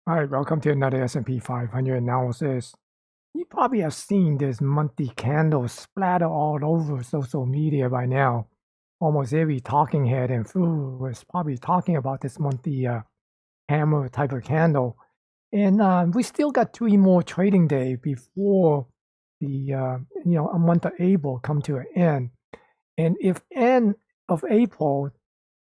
All right, welcome to another S&P 500 analysis. You probably have seen this monthly candle splatter all over social media by now. Almost every talking head and fool was probably talking about this monthly hammer type of candle. And we still got 3 more trading days before the a month of April come to an end. And if end of April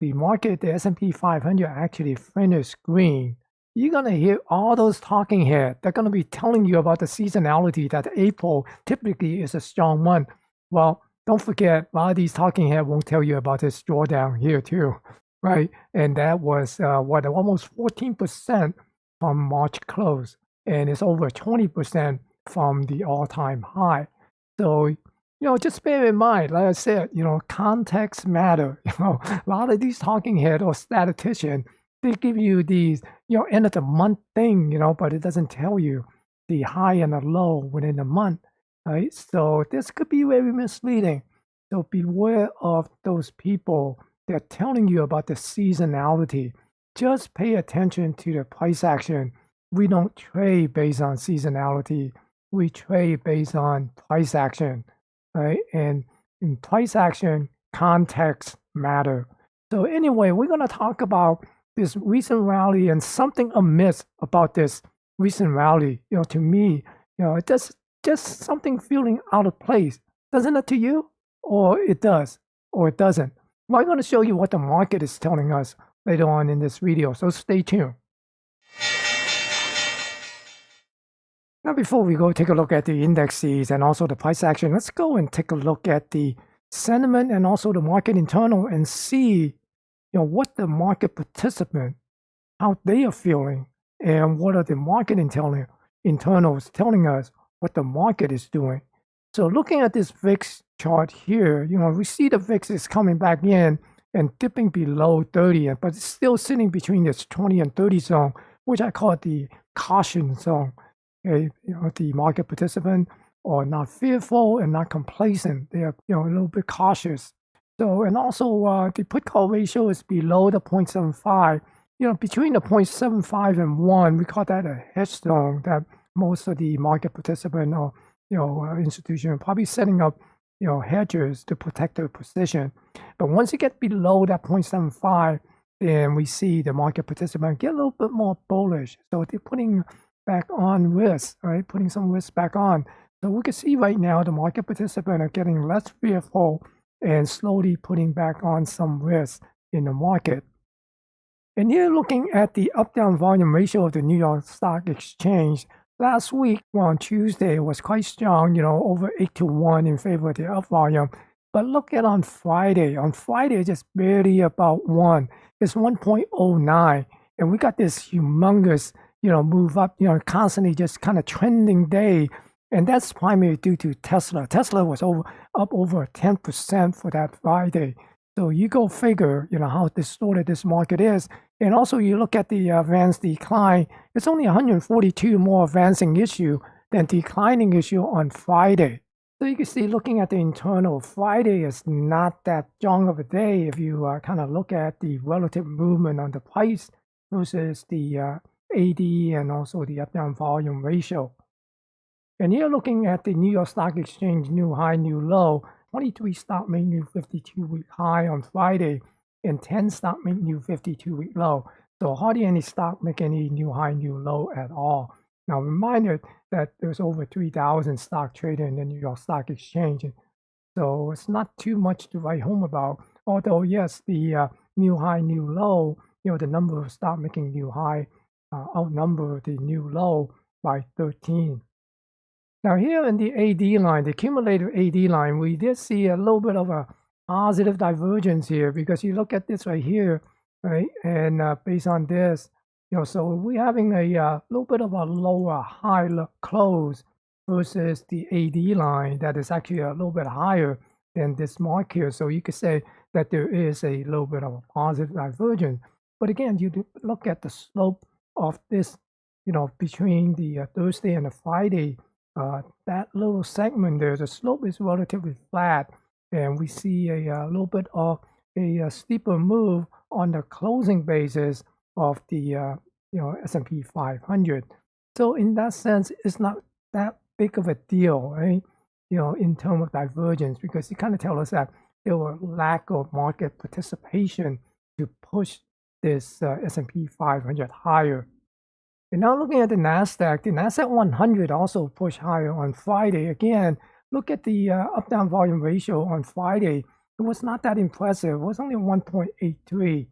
the market, the S&P 500 actually finished green, you're going to hear all those talking heads. They're going to be telling you about the seasonality that April typically is a strong month. Well, don't forget, a lot of these talking heads won't tell you about this drawdown here too, right? And that was almost 14% from March close, and it's over 20% from the all-time high. So just bear in mind, like I said, context matter. A lot of these talking head or statistician, they give you these, end of the month thing, but it doesn't tell you the high and the low within the month, right? So this could be very misleading. So beware of those people that are telling you about the seasonality. Just pay attention to the price action. We don't trade based on seasonality. We trade based on price action. Right? And in price action, context matter. So anyway, we're going to talk about this recent rally and something amiss about this recent rally. To me, it just something feeling out of place. Doesn't it to you? Or it does, or it doesn't. Well, I'm going to show you what the market is telling us later on in this video, so stay tuned. Now, before we go take a look at the indexes and also the price action, let's go and take a look at the sentiment and also the market internal and see, what the market participant, how they are feeling, and what are the market internals telling us what the market is doing. So looking at this VIX chart here, we see the VIX is coming back in and dipping below 30, but it's still sitting between this 20 and 30 zone, which I call the caution zone. The market participant are not fearful and not complacent. They are, a little bit cautious. So, and also the put call ratio is below the 0.75. Between the 0.75 and 1, we call that a hedge zone that most of the market participant or, institution are probably setting up, hedges to protect their position. But once you get below that 0.75, then we see the market participant get a little bit more bullish. So they're putting back on risk, right? Putting some risk back on. So we can see right now the market participants are getting less fearful and slowly putting back on some risk in the market. And here looking at the up-down volume ratio of the New York Stock Exchange, last week on Tuesday was quite strong, over 8-1 in favor of the up volume. But look at on Friday. On Friday, just barely about 1. It's 1.09. And we got this humongous move up, constantly just kind of trending day. And that's primarily due to Tesla. Tesla was up over 10% for that Friday. So you go figure, how distorted this market is. And also you look at the advanced decline, it's only 142 more advancing issue than declining issue on Friday. So you can see looking at the internal, Friday is not that strong of a day if you kind of look at the relative movement on the price versus the AD and also the up-down volume ratio. And here looking at the New York Stock Exchange new high, new low, 23 stock make new 52-week high on Friday, and 10 stock make new 52-week low. So hardly any stock make any new high, new low at all. Now, reminder that there's over 3,000 stock traded in the New York Stock Exchange. So it's not too much to write home about. Although, yes, the new high, new low, the number of stock making new high outnumber the new low by 13. Now here in the AD line, the cumulative AD line, we did see a little bit of a positive divergence here because you look at this right here, right? And based on this, so we're having a little bit of a lower high close versus the AD line that is actually a little bit higher than this mark here. So you could say that there is a little bit of a positive divergence. But again, you look at the slope of this, between the Thursday and the Friday, that little segment there, the slope is relatively flat, and we see a little bit of a steeper move on the closing basis of the S&P 500. So in that sense, it's not that big of a deal, right? In terms of divergence, because it kind of tells us that there were lack of market participation to push this S&P 500 higher. And now looking at the NASDAQ 100 also pushed higher on Friday. Again, look at the up-down volume ratio on Friday. It was not that impressive. It was only 1.83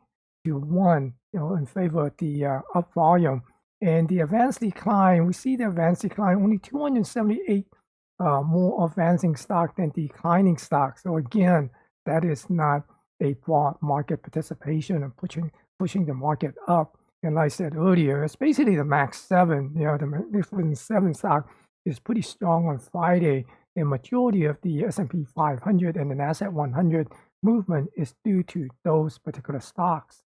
to 1, in favor of the up volume. And the advanced decline, we see the advanced decline, only 278 more advancing stock than declining stock. So again, that is not a broad market participation and pushing the market up. And like I said earlier, it's basically the Max 7. The Magnificent 7 stock is pretty strong on Friday. The majority of the S&P 500 and the NASDAQ 100 movement is due to those particular stocks.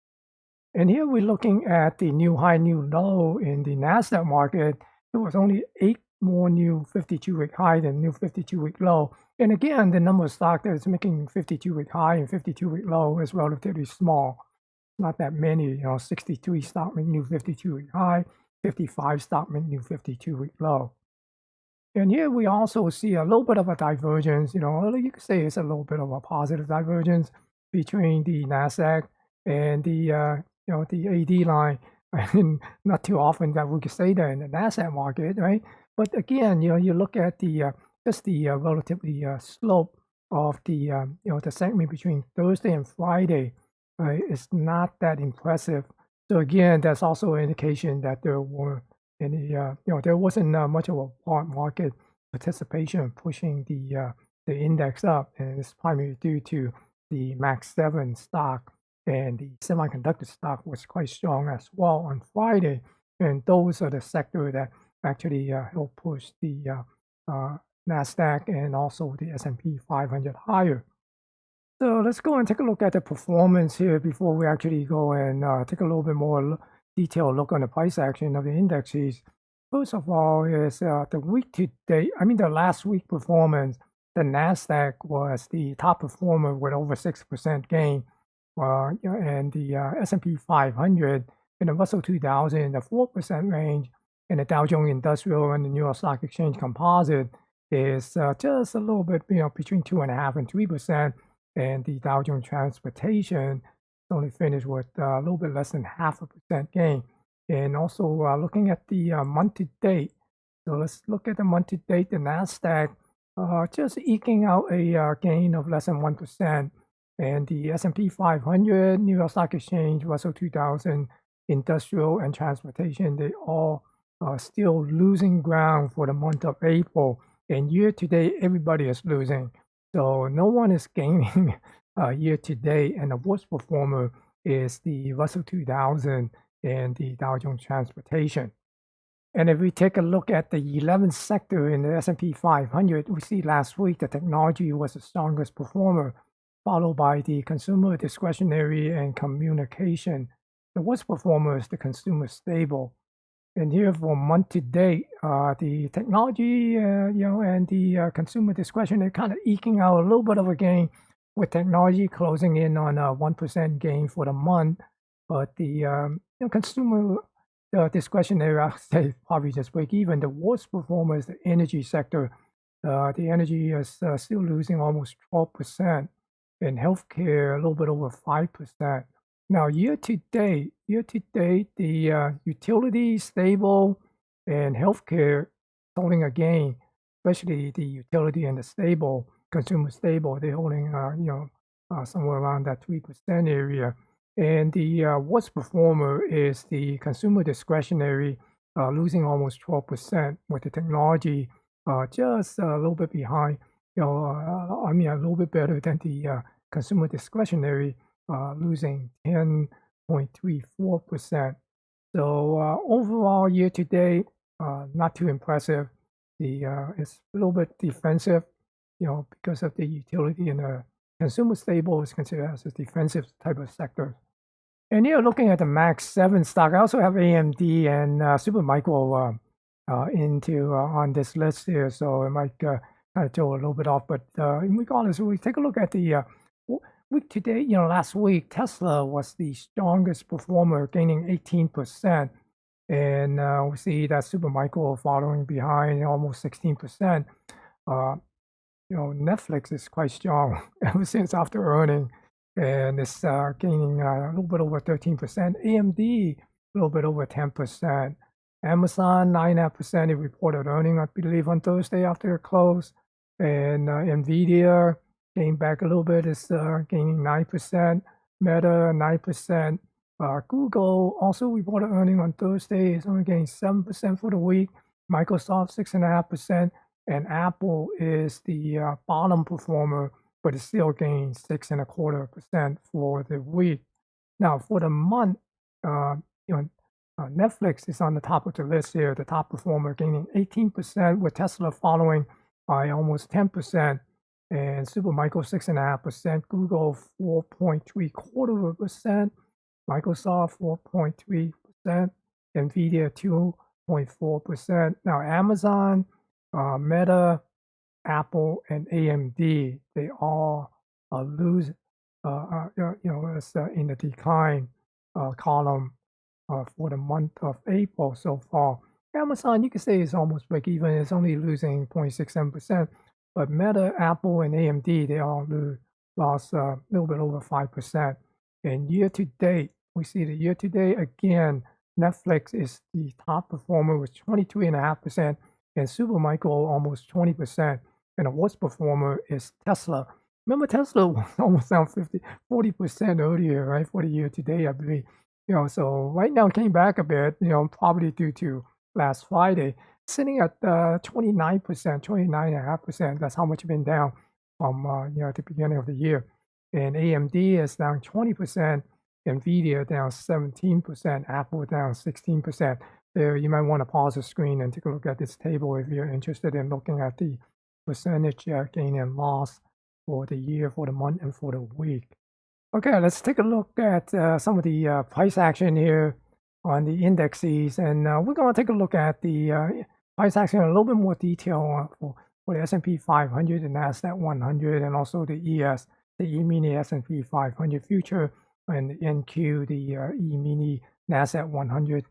And here we're looking at the new high, new low in the NASDAQ market. There was only 8 more new 52-week high than new 52-week low. And again, the number of stock that is making 52-week high and 52-week low is relatively small. Not that many, 63 stock make new 52-week high, 55 stock make new 52-week low. And here we also see a little bit of a divergence, you could say it's a little bit of a positive divergence between the NASDAQ and the, the AD line. And not too often that we could say that in the NASDAQ market, right? But again, you look at the just the relatively slope of the, the segment between Thursday and Friday. It's not that impressive. So again, that's also an indication that there were any, there wasn't much of a market participation pushing the index up, and it's primarily due to the Max 7 stock, and the semiconductor stock was quite strong as well on Friday, and those are the sector that actually help push the NASDAQ and also the S&P 500 higher. So let's go and take a look at the performance here before we actually go and take a little bit more detailed look on the price action of the indexes. First of all is the week to date, the last week performance. The NASDAQ was the top performer with over 6% gain, and the S&P 500 and the Russell 2000 in the 4% range, and the Dow Jones Industrial and the New York Stock Exchange Composite is just a little bit, between 2.5% and 3%. And the Dow Jones Transportation only finished with a little bit less than 0.5% gain. And also looking at the month to date. So let's look at the month to date. The NASDAQ just eking out a gain of less than 1%. And the S&P 500, New York Stock Exchange, Russell 2000, Industrial and Transportation, they all are still losing ground for the month of April. And year to date, everybody is losing. So no one is gaining year to date, and the worst performer is the Russell 2000 and the Dow Jones Transportation. And if we take a look at the 11th sector in the S&P 500, we see last week the technology was the strongest performer, followed by the consumer discretionary and communication. The worst performer is the consumer stable. And here for month to date, the technology, and the consumer discretion, they're kind of eking out a little bit of a gain, with technology closing in on a 1% gain for the month. But the consumer discretionary, I say probably just break even. The worst performer is the energy sector. The energy is still losing almost 12%, and healthcare a little bit over 5%. Now, year to date, the utility stable and healthcare holding a gain, especially the utility and the stable, consumer stable, they're holding, somewhere around that 3% area. And the worst performer is the consumer discretionary, losing almost 12%, with the technology just a little bit behind, a little bit better than the consumer discretionary, losing 10.34%. So overall, year to date, not too impressive. It's a little bit defensive, because of the utility, and the consumer stable is considered as a defensive type of sector. And here, looking at the Max 7 stock, I also have AMD and Supermicro on this list here, so it might kind of throw a little bit off. But regardless, we take a look at the week to date. Last week Tesla was the strongest performer, gaining 18%. And we see that Supermicro following behind almost 16%. Netflix is quite strong ever since after earning, and it's gaining a little bit over 13%. AMD, a little bit over 10%. Amazon, 9.5%. It reported earning, I believe, on Thursday after it closed. And Nvidia came back a little bit. It's gaining 9%. Meta, 9%. Google also reported earning on Thursday. It's only gaining 7% for the week. Microsoft, 6.5%. And Apple is the bottom performer, but it's still gaining 6.25% for the week. Now, for the month, Netflix is on the top of the list here, the top performer, gaining 18%, with Tesla following by almost 10%, and Supermicro 6.5%, Google 4.75%, Microsoft 4.3%, Nvidia 2.4%. Now, Amazon, Meta, Apple, and AMD, they all lose, it's in the decline column for the month of April so far. Amazon, you could say, is almost break even. It's only losing 0.67%. But Meta, Apple, and AMD, they all lost a little bit over 5%. And year to date, we see the year to date again, Netflix is the top performer with 23.5%, and Supermicro almost 20%. And the worst performer is Tesla. Remember, Tesla was almost down 40% earlier, right, for the year to date, I believe. So right now it came back a bit, probably due to last Friday, sitting at 29%, 29.5%. That's how much it's been down from, at the beginning of the year. And AMD is down 20%, Nvidia down 17%, Apple down 16%. There, you might want to pause the screen and take a look at this table if you're interested in looking at the percentage gain and loss for the year, for the month, and for the week. Okay, let's take a look at some of the price action here on the indexes, and we're going to take a look at the price action in a little bit more detail for the S&P 500 and NASDAQ 100, and also the ES, the E-mini S&P 500 future, and the NQ, the E-mini NASDAQ 100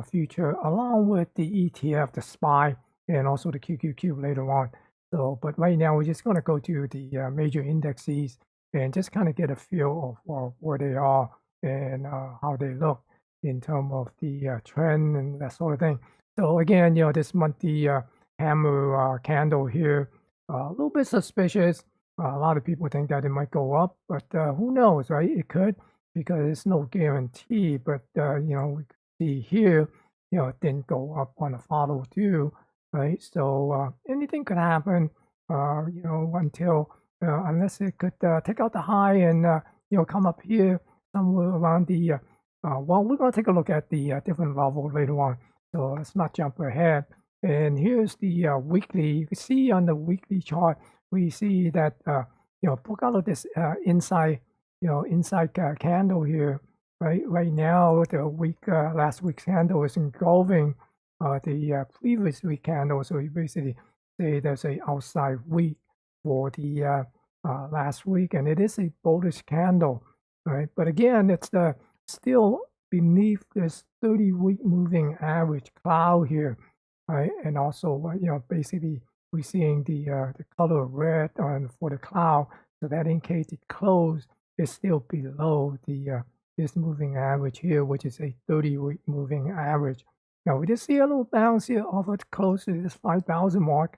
future, along with the ETF, the SPY, and also the QQQ later on. So, but right now we're just going to go to the major indexes and just kind of get a feel of where they are and how they look in terms of the trend and that sort of thing. So again, this month the hammer candle here, a little bit suspicious. A lot of people think that it might go up, but who knows, right? It could, because it's no guarantee. But we can see here, it didn't go up on a follow through, right? So anything could happen, until unless it could take out the high and come up here somewhere around the well, we're going to take a look at the different levels later on, so let's not jump ahead. And here's the weekly. You can see on the weekly chart, we see that broke out of this inside candle here, right now the last week's candle is engulfing the previous week candle, so you basically say there's a outside week for the last week, and it is a bullish candle, right? But again, it's still beneath this 30-week moving average cloud here, right? And also, basically we're seeing the color red for the cloud, so that indicates the close is still below the this moving average here, which is a 30-week moving average. Now we just see a little bounce here off it close to this 5,000 mark,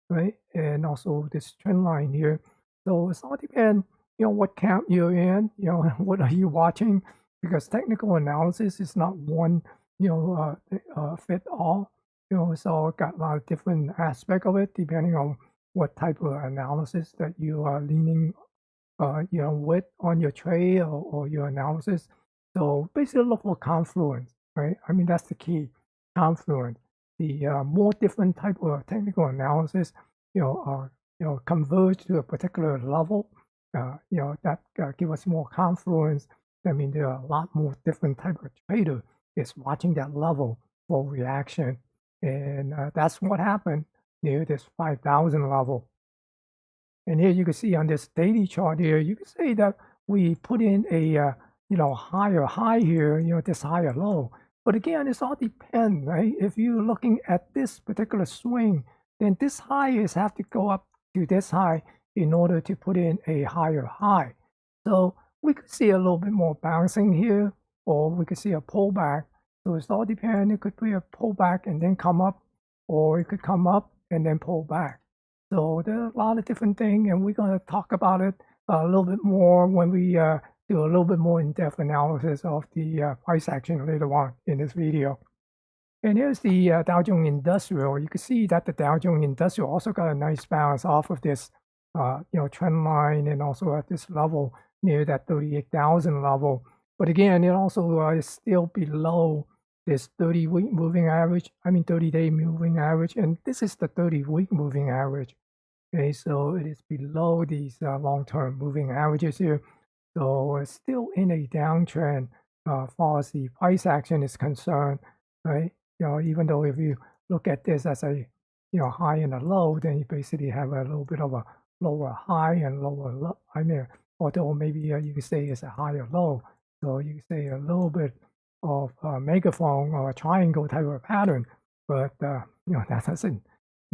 right? And also this trend line here. So it's all depend, what camp you're in, what are you watching? Because technical analysis is not one, fit all. It's all got a lot of different aspects of it, depending on what type of analysis that you are leaning, with on your trade or your analysis. So basically look for confluence, right? I mean, that's the key, confluence. The more different type of technical analysis, converge to a particular level, that give us more confluence. I mean, there are a lot more different type of trader is watching that level for reaction. And that's what happened near this 5,000 level. And here you can see on this daily chart here, you can see that we put in a, higher high here, this higher low. But again, it's all depends, right? If you're looking at this particular swing, then this high is have to go up to this high in order to put in a higher high. So we could see a little bit more bouncing here, or we could see a pullback. So it's all depends. It could be a pullback and then come up, or it could come up and then pull back. So there are a lot of different things, and we're going to talk about it a little bit more when we do a little bit more in-depth analysis of the price action later on in this video. And here's the Dow Jones Industrial. You can see that the Dow Jones Industrial also got a nice bounce off of this trend line, and also at this level near that 38,000 level. But again, it also is still below this 30-week moving average, 30-day moving average, and this is the 30-week moving average. Okay, so it is below these long-term moving averages here. So it's still in a downtrend as far as the price action is concerned, right? Even though if you look at this as a high and a low, then you basically have a little bit of a lower high and lower low. Although maybe you could say it's a higher low. So you could say a little bit of a megaphone or a triangle type of pattern, but that doesn't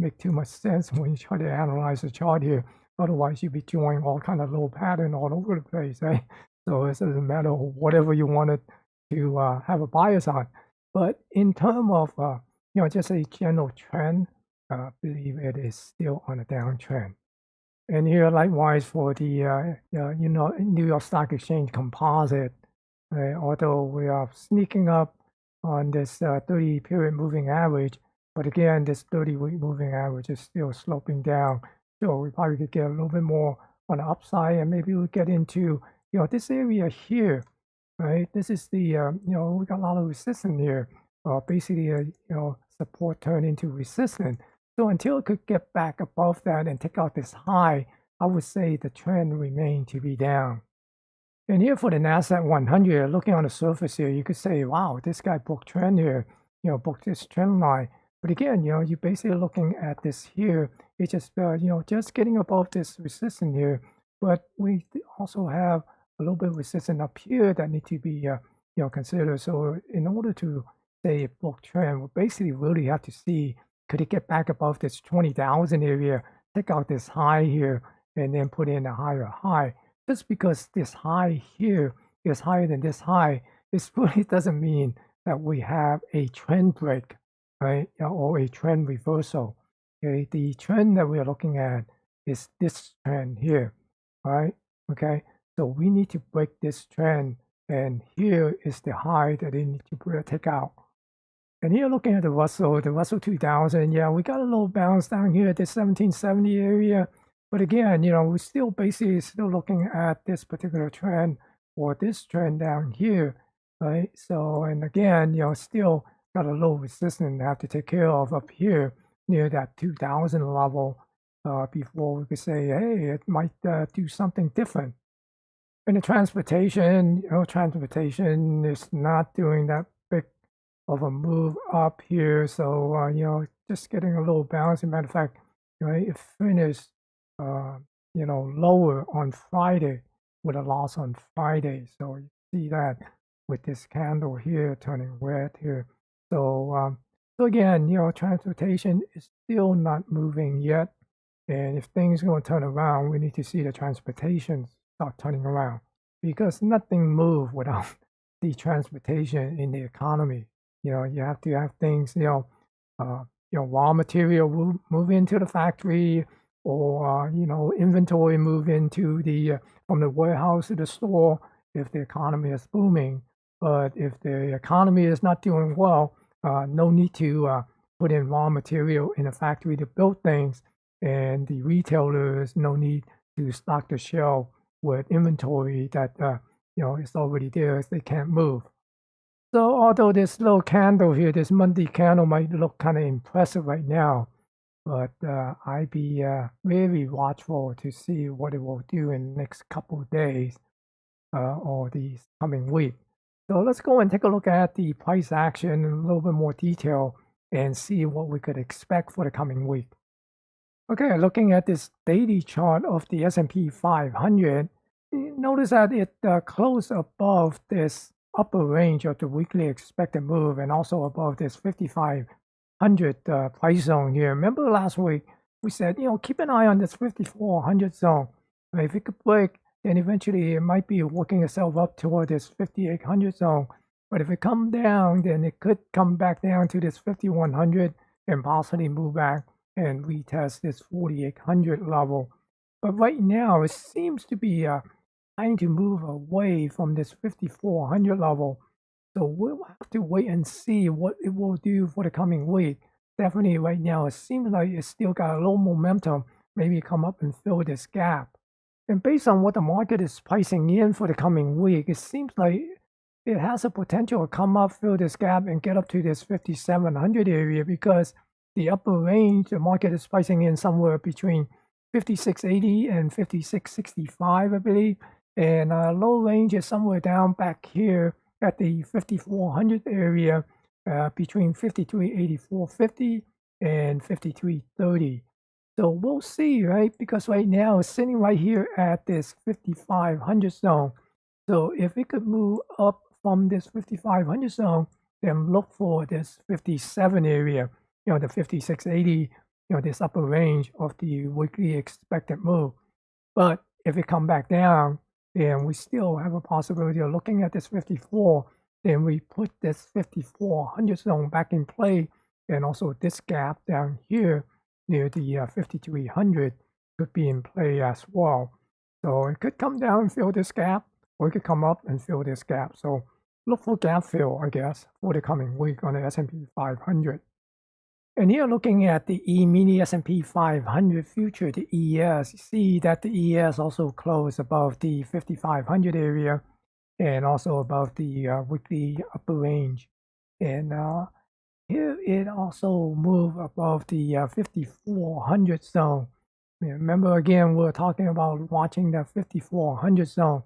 make too much sense when you try to analyze the chart here. Otherwise, you'd be drawing all kind of little pattern all over the place, right? So it doesn't matter whatever you wanted to have a bias on. But in terms of just a general trend, I believe it is still on a downtrend. And here, likewise, for the New York Stock Exchange Composite, although we are sneaking up on this 30-period moving average, but again, this 30-week moving average is still sloping down. So we probably could get a little bit more on the upside, and maybe we'll get into this area here, right? This is the we got a lot of resistance here. Basically, support turned into resistance. So until it could get back above that and take out this high, I would say the trend remained to be down. And here for the Nasdaq 100, looking on the surface here, you could say, wow, this guy booked trend here, booked this trend line. But again, you're basically looking at this here. It's just, just getting above this resistance here. But we also have a little bit of resistance up here that need to be, considered. So in order to say a book trend, we basically really have to see, could it get back above this 20,000 area, take out this high here, and then put in a higher high. Just because this high here is higher than this high, this really doesn't mean that we have a trend break, right? Or a trend reversal. Okay, the trend that we are looking at is this trend here, right? Okay, so we need to break this trend, and here is the high that they need to take out. And here looking at the Russell 2000, yeah, we got a little bounce down here at the 1770 area. But again, we're still basically looking at this particular trend or this trend down here, right? So, and again, still got a low resistance to have to take care of up here near that 2000 level before we could say, hey, it might do something different. And the transportation, transportation is not doing that big of a move up here. So, just getting a little bounce. As a matter of fact, it finished lower on Friday with a loss on Friday. So you see that with this candle here turning red here. So so again, transportation is still not moving yet. And if things are going to turn around, we need to see the transportation start turning around, because nothing moves without the transportation in the economy. You have to have things, raw material move into the factory, or inventory move into the from the warehouse to the store if the economy is booming. But if the economy is not doing well, no need to put in raw material in a factory to build things, and the retailers no need to stock the shelf with inventory that is already there, as they can't move. So although this little candle here, this Monday candle might look kind of impressive right now, but I'd be very watchful to see what it will do in the next couple of days or the coming week. So let's go and take a look at the price action in a little bit more detail and see what we could expect for the coming week. Okay, looking at this daily chart of the S&P 500, notice that it closed above this upper range of the weekly expected move and also above this 5500 price zone here. Remember last week we said, keep an eye on this 5400 zone. If it could break, then eventually it might be working itself up toward this 5800 zone. But if it come down, then it could come back down to this 5100 and possibly move back and retest this 4800 level. But right now, it seems to be trying to move away from this 5400 level. So we'll have to wait and see what it will do for the coming week. Definitely right now, it seems like it's still got a little momentum. Maybe come up and fill this gap. And based on what the market is pricing in for the coming week, it seems like it has a potential to come up, fill this gap, and get up to this 5700 area because the upper range, the market is pricing in somewhere between 5680 and 5665, I believe. And low range is somewhere down back here at the 5400 area between 5384.50 and 5330. So we'll see, right? Because right now it's sitting right here at this 5500 zone. So if it could move up from this 5500 zone, then look for this 57 area, the 5680, this upper range of the weekly expected move. But if it come back down, then we still have a possibility of looking at this 54. Then we put this 5400 zone back in play, and also this gap down here near the 5300 could be in play as well. So it could come down and fill this gap, or it could come up and fill this gap. So look for gap fill, I guess, for the coming week on the S&P 500. And here looking at the E-mini S&P 500 future, the ES, you see that the ES also closed above the 5500 area and also above the weekly upper range. And here it also moved above the 5400 zone. Remember again, we're talking about watching the 5400 zone.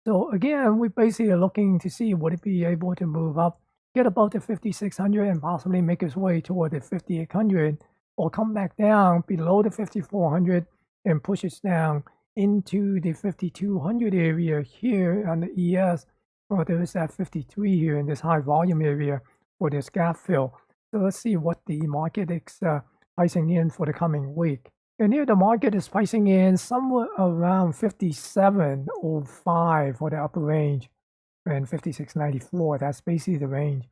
So again, we basically are looking to see would it be able to move up, get above the 5600 and possibly make its way toward the 5800, or come back down below the 5400 and push it down into the 5200 area here on the ES, or there is that 53 here in this high volume area for this gap fill. So let's see what the market is pricing in for the coming week. And here the market is pricing in somewhere around 57.05 for the upper range and 56.94. That's basically the range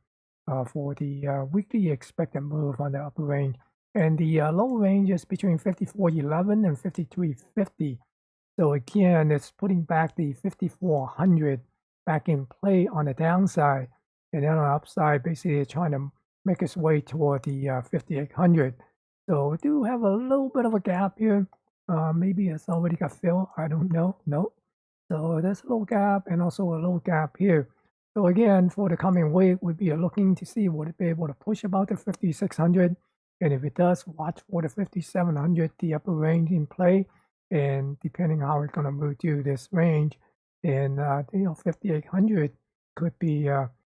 for the weekly expected move on the upper range. And the low range is between 54.11 and 53.50. So again, it's putting back the 5400 back in play on the downside. And then on the upside, basically it's trying to make its way toward the 5800. So we do have a little bit of a gap here. Maybe it's already got filled. I don't know. No. So there's a little gap and also a little gap here. So again, for the coming week, we'd be looking to see would it be able to push about the 5600. And if it does, watch for the 5700, the upper range in play. And depending how it's going to move to this range, then 5800 could be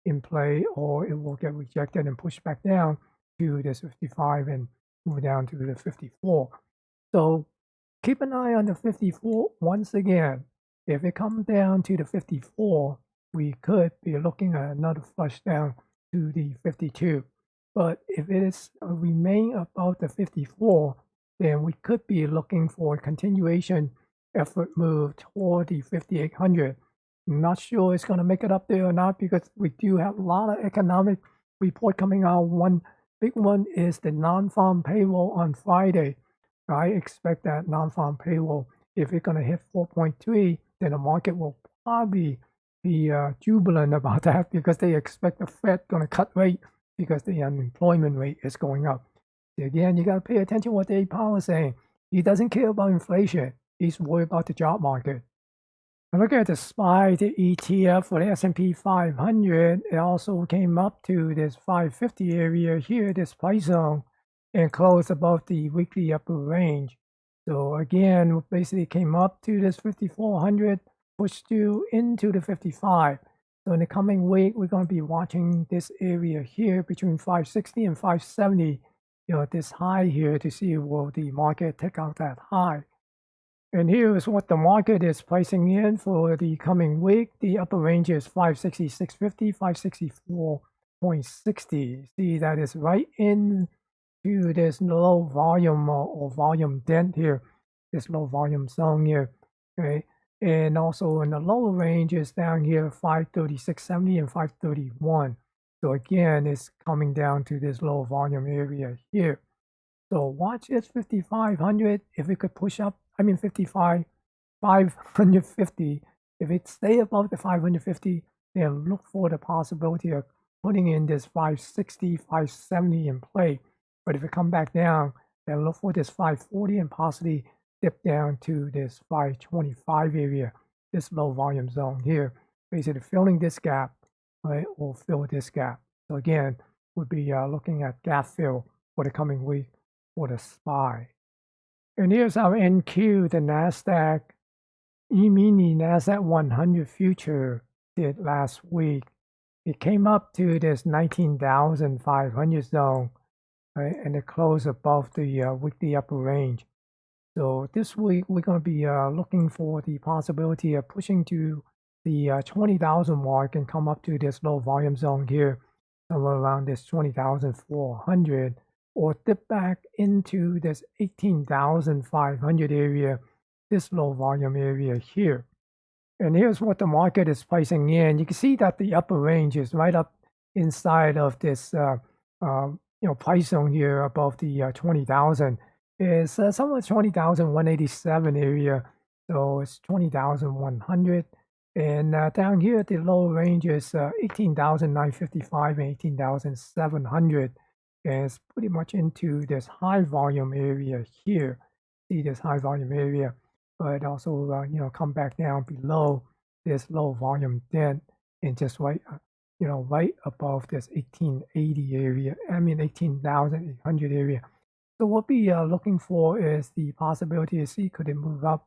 in play, or it will get rejected and pushed back down to this 55 and move down to the 54. So keep an eye on the 54 once again. If it comes down to the 54, we could be looking at another flush down to the 52. But if it is remain above the 54, then we could be looking for a continuation effort move toward the 5800. I'm not sure it's going to make it up there or not because we do have a lot of economic report coming out. One big one is the non-farm payroll on Friday. I expect that non-farm payroll, if it's going to hit 4.3, then the market will probably be jubilant about that because they expect the Fed going to cut rate because the unemployment rate is going up. Again, you got to pay attention to what Dave Powell is saying. He doesn't care about inflation. He's worried about the job market. And look at the SPY, the ETF for the S&P 500. It also came up to this 550 area here, this price zone, and closed above the weekly upper range. So again, basically came up to this 5400, pushed through into the 55. So in the coming week, we're going to be watching this area here between 560 and 570, this high here to see will the market take out that high. And here is what the market is pricing in for the coming week. The upper range is 566.50, 564.60. See, that is right into this low volume or volume dent here, this low volume zone here. Okay. And also in the lower range is down here 536.70 and 531. So again, it's coming down to this low volume area here. So watch it 5,500 if it could push up. I mean 550. If it stay above the 550, then look for the possibility of putting in this 560, 570 in play. But if it come back down, then look for this 540 and possibly dip down to this 525 area, this low volume zone here. Basically filling this gap, right, or fill this gap. So again, we'll be looking at gap fill for the coming week for the SPY. And here's our NQ, the NASDAQ E-mini NASDAQ 100 future did last week. It came up to this 19,500 zone, right, and it closed above the weekly upper range. So this week we're going to be looking for the possibility of pushing to the 20,000 mark and come up to this low volume zone here, somewhere around this 20,400, or dip back into this 18,500 area, this low volume area here. And here's what the market is pricing in. You can see that the upper range is right up inside of this price zone here above the 20,000. Is somewhere 20,187 area. So it's 20,100. And down here, the lower range is 18,955 and 18,700. And it's pretty much into this high volume area here. See this high volume area, but also come back down below this low volume dent and just right right above this 1880 area. I mean 18,800 area. So what we are looking for is the possibility to see could it move up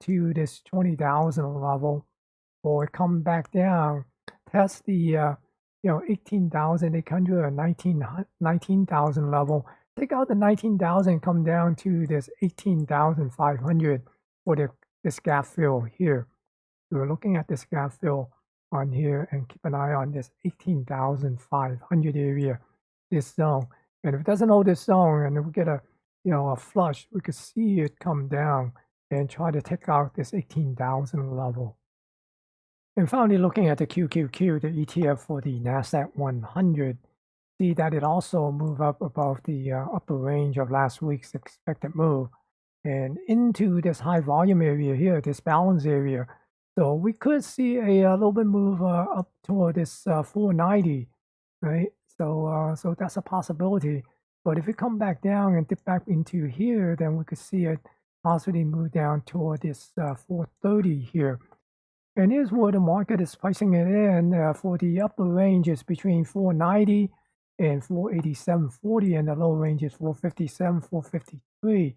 to this 20,000 level, or come back down, test the 18,800 or 19,000 level. Take out the 19,000, come down to this 18,500 for this gap fill here. We're looking at this gap fill on here and keep an eye on this 18,500 area, this zone. And if it doesn't hold this zone and we get a flush, we could see it come down and try to take out this 18,000 level. And finally, looking at the QQQ, the ETF for the NASDAQ 100, see that it also moved up above the upper range of last week's expected move and into this high volume area here, this balance area. So we could see a little bit move up toward this 490, right? So that's a possibility. But if it come back down and dip back into here, then we could see it possibly move down toward this 430 here. And here's where the market is pricing it in. For the upper range is between 490 and 487.40, and the low range is 457, 453.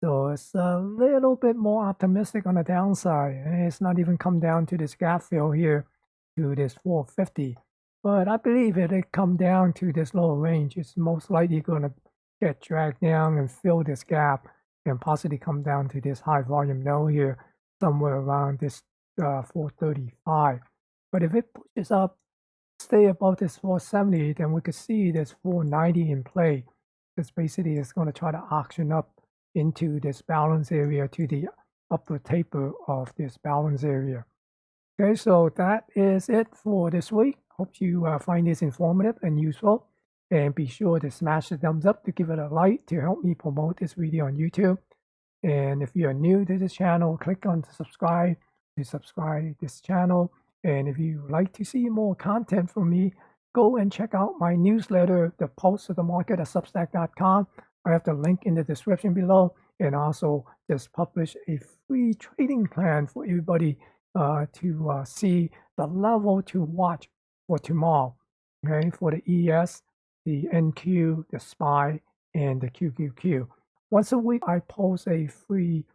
So it's a little bit more optimistic on the downside. And it's not even come down to this gap fill here to this 450. But I believe if it come down to this lower range, it's most likely going to get dragged down and fill this gap and possibly come down to this high volume low here, somewhere around this 435. But if it pushes up, stay above this 470, then we could see this 490 in play. This basically is going to try to auction up into this balance area to the upper taper of this balance area. Okay, so that is it for this week. Hope you find this informative and useful. And be sure to smash the thumbs up to give it a like to help me promote this video on YouTube. And if you're new to this channel, click on subscribe to subscribe this channel. And if you like to see more content from me, go and check out my newsletter, The Pulse of the Market at substack.com. I have the link in the description below, and also just publish a free trading plan for everybody to see the level to watch for tomorrow, okay, for the ES, the NQ, the SPY, and the QQQ. Once a week, I post a free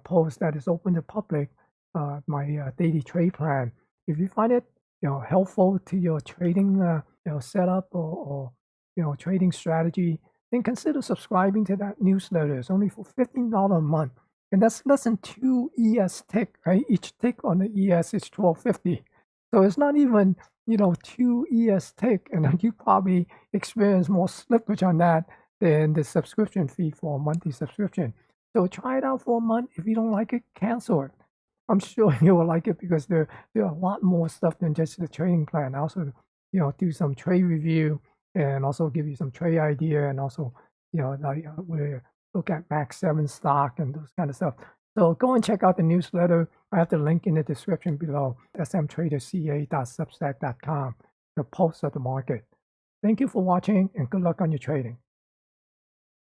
post that is open to public, my daily trade plan. If you find it helpful to your trading setup or trading strategy, then consider subscribing to that newsletter. It's only for $15 a month. And that's less than 2 ES tick, right? Each tick on the ES is 1250. So it's not even, 2 ES tick, and then you probably experience more slippage on that than the subscription fee for a monthly subscription. So try it out for a month. If you don't like it, cancel it. I'm sure you will like it because there are a lot more stuff than just the trading plan. I also, do some trade review and also give you some trade idea, and also, like we look at Max 7 stock and those kind of stuff. So go and check out the newsletter. I have the link in the description below, smtraderCA.substack.com, the pulse of the market. Thank you for watching and good luck on your trading.